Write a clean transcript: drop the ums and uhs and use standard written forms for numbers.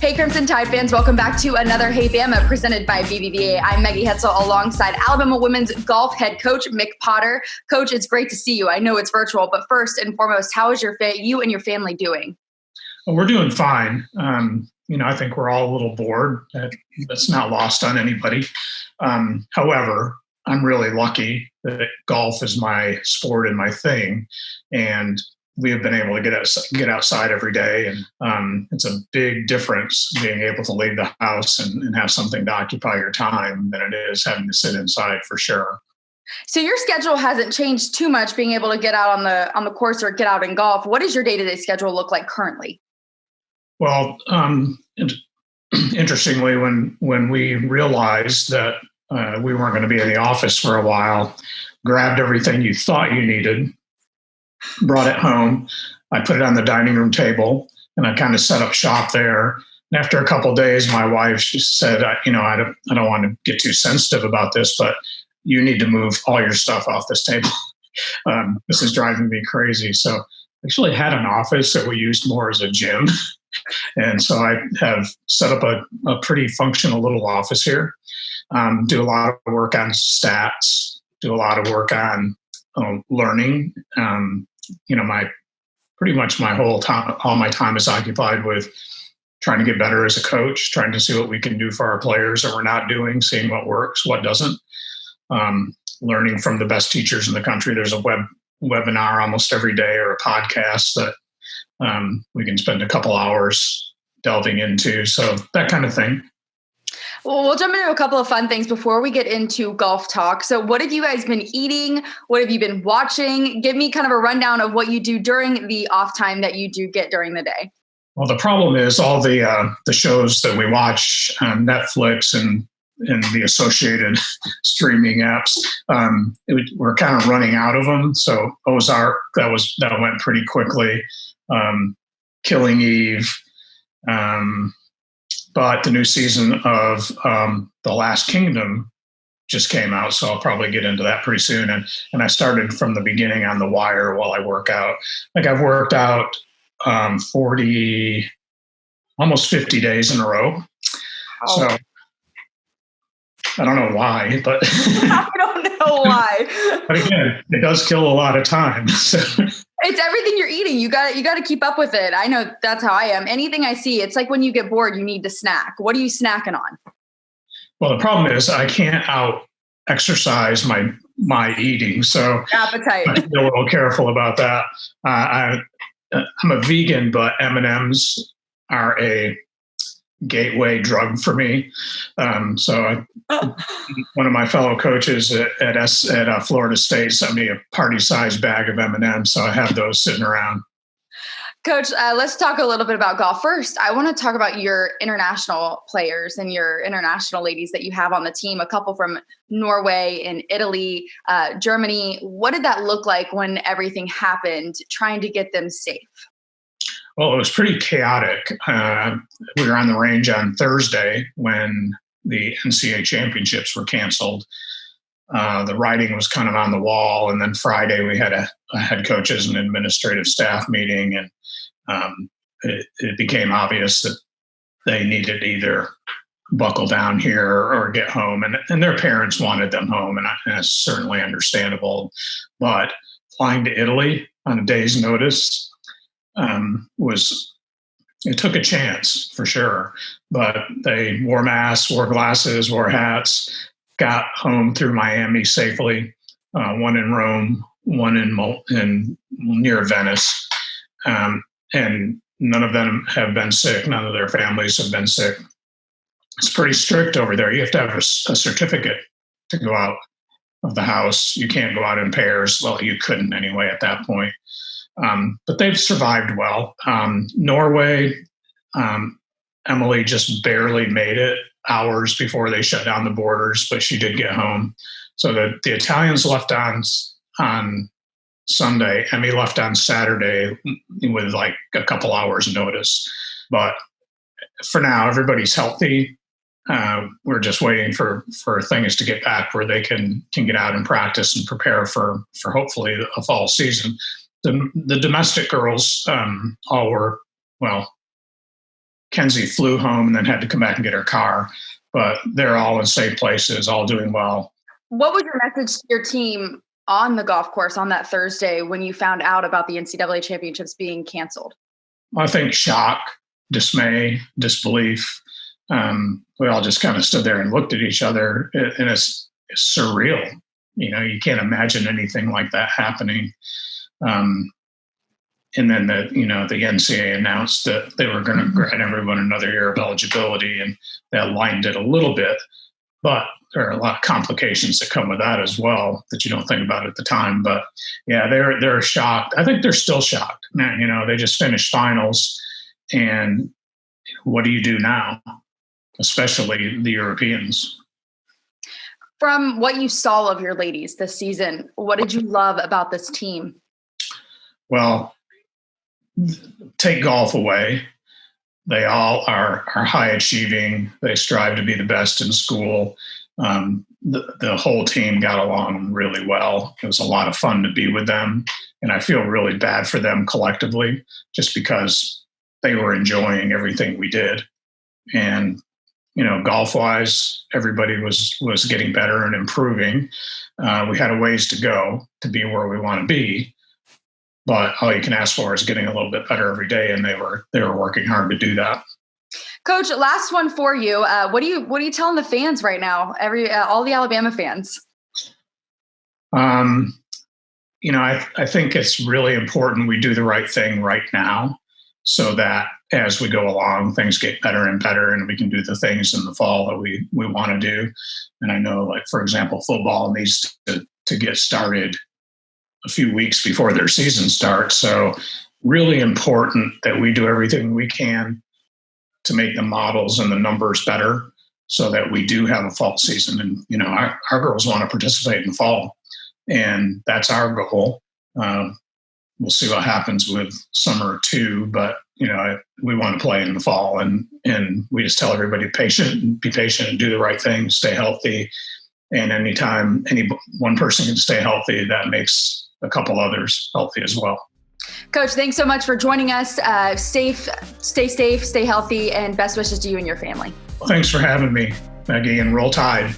Hey, Crimson Tide fans, welcome back to another Hey Bama presented by BBVA. I'm Maggie Hetzel alongside Alabama women's golf head coach Mick Potter. Coach, it's great to see you. I know it's virtual, but first and foremost, how is you and your family doing? Well, we're doing fine. I think we're all a little bored. That's not lost on anybody. However, I'm really lucky that golf is my sport and my thing, and we have been able to get outside every day, and it's a big difference being able to leave the house and have something to occupy your time than it is having to sit inside, for sure. So your schedule hasn't changed too much, being able to get out on the course or get out in golf. What does your day-to-day schedule look like currently? Well, interestingly, when we realized that we weren't going to be in the office for a while, grabbed everything you thought you needed, brought it home. I put it on the dining room table, and I kind of set up shop there. And after a couple of days, my wife said, I don't want to get too sensitive about this, but you need to move all your stuff off this table. This is driving me crazy. So I actually had an office that we used more as a gym. And so I have set up a pretty functional little office here. Do a lot of work on stats, do a lot of work on learning. Pretty much my whole time, all my time is occupied with trying to get better as a coach, trying to see what we can do for our players that we're not doing, seeing what works, what doesn't. Learning from the best teachers in the country. There's a webinar almost every day, or a podcast that we can spend a couple hours delving into. So that kind of thing. Well, we'll jump into a couple of fun things before we get into golf talk. So what have you guys been eating? What have you been watching? Give me kind of a rundown of what you do during the off time that you do get during the day. Well, the problem is all the shows that we watch on Netflix and the associated streaming apps, we're kind of running out of them. So Ozark, that went pretty quickly. Killing Eve, but the new season of The Last Kingdom just came out, so I'll probably get into that pretty soon. And I started from the beginning on The Wire while I work out. Like, I've worked out 40, almost 50 days in a row. Oh. So I don't know why, but I don't know why. But again, it does kill a lot of time. So. It's everything you're eating. You got to keep up with it. I know that's how I am. Anything I see, it's like when you get bored, you need to snack. What are you snacking on? Well, the problem is I can't out exercise my eating. So appetite. I feel a little careful about that. I'm a vegan, but M&Ms are a gateway drug for me. So one of my fellow coaches at Florida State sent me a party-sized bag of M&Ms, so I have those sitting around. Coach, let's talk a little bit about golf. First, I want to talk about your international players and your international ladies that you have on the team, a couple from Norway and Italy, Germany. What did that look like when everything happened, trying to get them safe? Well, it was pretty chaotic. We were on the range on Thursday when the NCAA championships were canceled. The writing was kind of on the wall. And then Friday we had a head coaches and administrative staff meeting, and it became obvious that they needed to either buckle down here or get home. And their parents wanted them home, and that's certainly understandable. But flying to Italy on a day's notice, it took a chance for sure, but they wore masks, wore glasses, wore hats, got home through Miami safely. One in Rome, one in near Venice, and none of them have been sick. None of their families have been sick. It's pretty strict over there. You have to have a certificate to go out of the house. You can't go out in pairs. Well, you couldn't anyway at that point. But they've survived well. Norway, Emily just barely made it hours before they shut down the borders, but she did get home. So the Italians left on Sunday. Emmy left on Saturday with like a couple hours notice. But for now, everybody's healthy. We're just waiting for things to get back where they can get out and practice and prepare for hopefully a fall season. The domestic girls all were, well, Kenzie flew home and then had to come back and get her car. But they're all in safe places, all doing well. What was your message to your team on the golf course on that Thursday when you found out about the NCAA championships being canceled? I think shock, dismay, disbelief. We all just kind of stood there and looked at each other, and it's surreal. You can't imagine anything like that happening. And then the NCAA announced that they were going to grant everyone another year of eligibility, and that lightened it a little bit. But there are a lot of complications that come with that as well that you don't think about at the time. But yeah, they're shocked. I think they're still shocked. They just finished finals, and what do you do now? Especially the Europeans. From what you saw of your ladies this season, what did you love about this team? Well, take golf away. They all are high achieving. They strive to be the best in school. The whole team got along really well. It was a lot of fun to be with them. And I feel really bad for them collectively just because they were enjoying everything we did. And, golf-wise, everybody was getting better and improving. We had a ways to go to be where we want to be. But all you can ask for is getting a little bit better every day, and they were working hard to do that. Coach, last one for you. What are you telling the fans right now? All the Alabama fans. I think it's really important we do the right thing right now, so that as we go along, things get better and better, and we can do the things in the fall that we want to do. And I know, like for example, football needs to get started a few weeks before their season starts. So really important that we do everything we can to make the models and the numbers better so that we do have a fall season. And, our girls want to participate in fall, and that's our goal. We'll see what happens with summer too, but, we want to play in the fall, and we just tell everybody be patient and do the right thing, stay healthy. And anytime any one person can stay healthy, that makes a couple others healthy as well. Coach, thanks so much for joining us. Stay safe, stay healthy, and best wishes to you and your family. Well, thanks for having me, Maggie, and roll Tide.